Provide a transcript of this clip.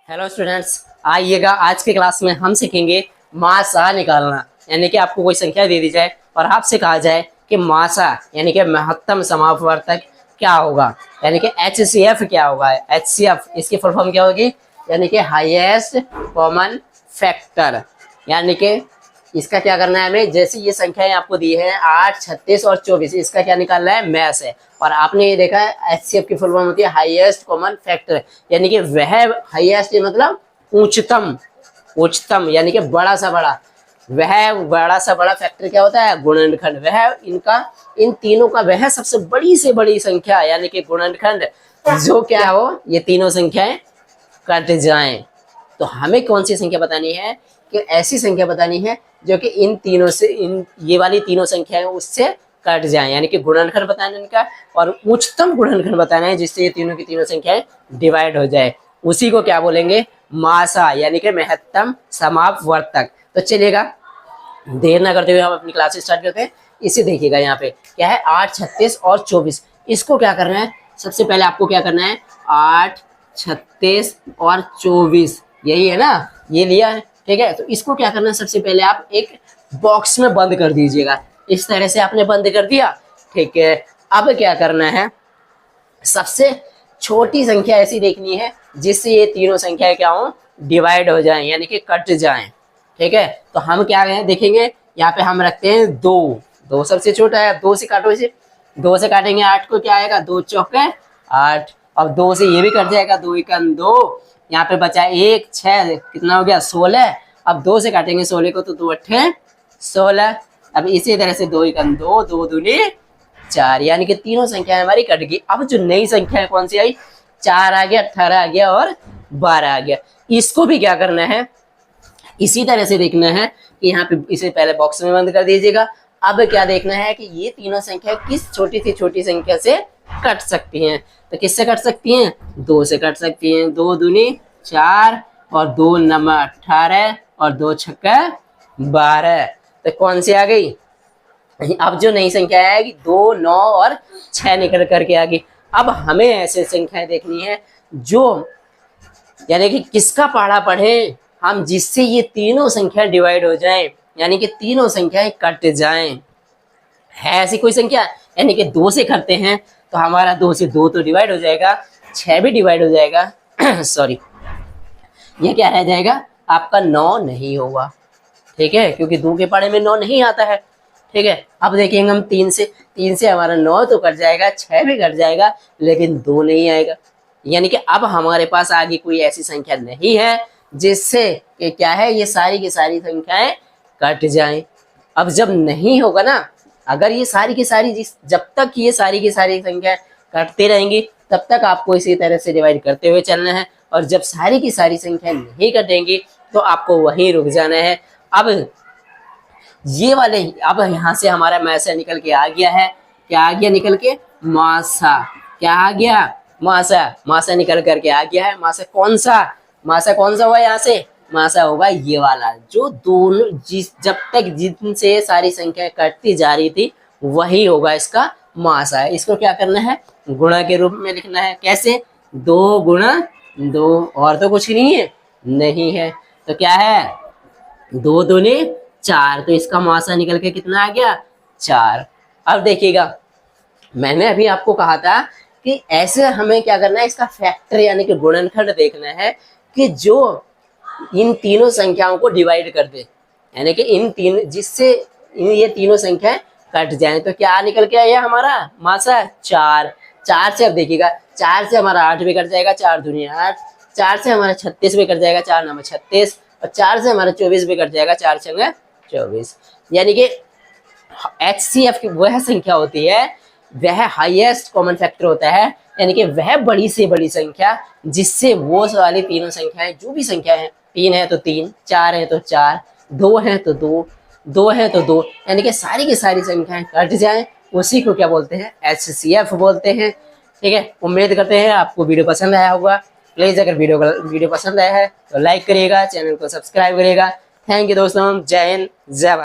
Hello students, आइएगा आज के क्लास में हम सीखेंगे मासा निकालना। यानी कि आपको कोई संख्या दे दी जाए और आपसे कहा जाए कि मासा यानी कि महत्तम समापवर्तक क्या होगा, यानी कि HCF क्या होगा। HCF इसकी फुल फॉर्म क्या होगी, यानी कि हाईएस्ट कॉमन फैक्टर। यानी कि इसका क्या करना है हमें, जैसे ये संख्याएं आपको दी है 8, 36 और 24, इसका क्या निकालना है, मैथ है। और आपने ये देखा है HCF की फुल फॉर्म होती है हाईएस्ट कॉमन फैक्टर, यानी कि वह हाईएस्ट मतलब उच्चतम, उच्चतम यानी कि बड़ा सा बड़ा, वह बड़ा सा बड़ा फैक्टर क्या होता है, गुणनखंड। वह इनका इन तीनों का वह सबसे बड़ी से बड़ी संख्या यानी कि गुणनखंड जो क्या हो, ये तीनों संख्याएं कट जाएं। तो हमें कौन सी संख्या बतानी है, कि ऐसी संख्या बतानी है जो कि इन तीनों से, इन ये वाली तीनों संख्याएं उससे कट जाएं, यानी कि गुणनखंड बताना इनका, और उच्चतम गुणनखंड बताना है जिससे ये तीनों की तीनों संख्याएं डिवाइड हो जाए। उसी को क्या बोलेंगे, मासा यानी कि महत्तम समापवर्तक। तो चलिएगा देर ना करते हुए हम अपनी क्लास स्टार्ट करते हैं। इसे देखिएगा, यहाँ पे क्या है 8, 36 और 24। इसको क्या करना है, सबसे पहले आपको क्या करना है, 8, 36 और 24 यही है ना, ये लिया है, ठीक है। तो इसको क्या करना है, सबसे पहले आप एक बॉक्स में बंद कर दीजिएगा। इस तरह से आपने बंद कर दिया, ठीक है। अब क्या करना है, सबसे छोटी संख्या ऐसी देखनी है जिससे ये तीनों संख्याएं क्या हो, डिवाइड हो जाएं यानी कि कट जाएं, ठीक है। तो हम क्या है देखेंगे, यहाँ पे हम रखते हैं 2, 2 सबसे छोटा है, 2 से काटो इसे, 2 से काटेंगे 8 को, क्या आएगा 2 चौके 8। अब 2 से ये भी कट जाएगा, 2 एकम 2, यहाँ पे बचा 1, 6 कितना हो गया 16। अब 2 से काटेंगे 16 को तो 2 अट्ठे 16। अब इसी तरह से 2 एकम 2, 2 दूनी 4, यानी कि तीनों संख्याएं हमारी कट गई। अब जो नई संख्या है कौन सी आई, 4 आ गया, 18 आ गया और 12 आ गया। इसको भी क्या करना है, इसी तरह से देखना है कि यहाँ पे इसे पहले बॉक्स में बंद कर दीजिएगा। अब क्या देखना है कि ये तीनों संख्या किस छोटी से छोटी संख्या से कट सकती हैं। तो किससे कट सकती हैं, 2 से कट सकती हैं। 2 दूनी 4 और 2 नम 18 और 2 छक्का 12। तो कौन सी आ गई, अब जो नई संख्या आएगी 2, 9 और 6 निकल करके आ गई। अब हमें ऐसे संख्याएं देखनी है जो यानी कि किसका पढ़ा पढ़े हम, जिससे ये तीनों संख्या डिवाइड हो जाएं, यानी कि तीनों संख्याएं कट जाएं। है ऐसी कोई संख्या, यानी कि 2 से करते हैं तो हमारा 2 से 2 तो डिवाइड हो जाएगा, 6 भी डिवाइड हो जाएगा सॉरी, ये क्या रह जाएगा आपका 9 नहीं होगा, ठीक है, क्योंकि 2 के पढ़े में 9 नहीं आता है, ठीक है। अब देखेंगे हम 3 से हमारा 9 तो कट जाएगा, 6 भी कट जाएगा, लेकिन 2 नहीं आएगा। यानी कि अब हमारे पास आगे कोई ऐसी संख्या नहीं है जिससे कि क्या है, ये सारी की सारी संख्याएं कट जाएं। अब जब नहीं होगा ना, अगर ये सारी की सारी जब तक ये सारी की सारी संख्याएं कटती रहेंगी तब तक आपको इसी तरह से डिवाइड करते हुए चलना है, और जब सारी की सारी संख्याएं नहीं कटेंगी तो आपको वहीं रुक जाना है। अब ये वाले, अब यहाँ से हमारा मैसा निकल के आ गया है, क्या आ गया निकल के, मासा, क्या आ गया, मासा, मासा निकल करके आ गया है। मासा कौन सा, मासा कौन सा हुआ यहाँ से, मासा होगा ये वाला जो दोनों जब तक जिनसे सारी संख्या कटती जा रही थी वही होगा इसका मासा है। इसको क्या करना है, गुणा के रूप में लिखना है। कैसे, 2 गुणा 2, और तो कुछ नहीं है, नहीं है तो क्या है 2 दूनी 4, तो इसका मासा निकल के कितना आ गया 4। अब देखिएगा मैंने अभी आपको कहा था कि ऐसे हमें क्या करना है, इसका फैक्टर यानी कि गुणनखंड देखना है कि जो इन तीनों संख्याओं को डिवाइड कर दे, यानी कि इन तीन जिससे ये तीनों संख्याएं कट जाएं। तो क्या निकल के आया हमारा मासा 4। 4 से अब देखिएगा, 4 से हमारा 8 भी कट जाएगा, 4 दूनी 8, 4 से हमारा 36 भी कट जाएगा, 4 नंबर 36, और 4 से हमारा 24 भी कट जाएगा, 4 छंगे 24। यानी कि HCF की वह संख्या होती है, वह हाईएस्ट कॉमन फैक्टर होता है, यानी कि वह बड़ी से बड़ी संख्या जिससे वो वाली तीनों संख्याएं, जो भी संख्या है, 3 है तो 3, 4 है तो 4, 2 है तो 2, 2 है तो 2, यानी कि सारी की सारी संख्याएं कट जाएं, उसी को क्या बोलते हैं, HCF बोलते हैं, ठीक है। उम्मीद करते हैं आपको वीडियो पसंद आया होगा। प्लीज़ अगर वीडियो पसंद आया है तो लाइक करिएगा, चैनल को सब्सक्राइब करिएगा। थैंक यू दोस्तों, जय हिंद, जय भारत।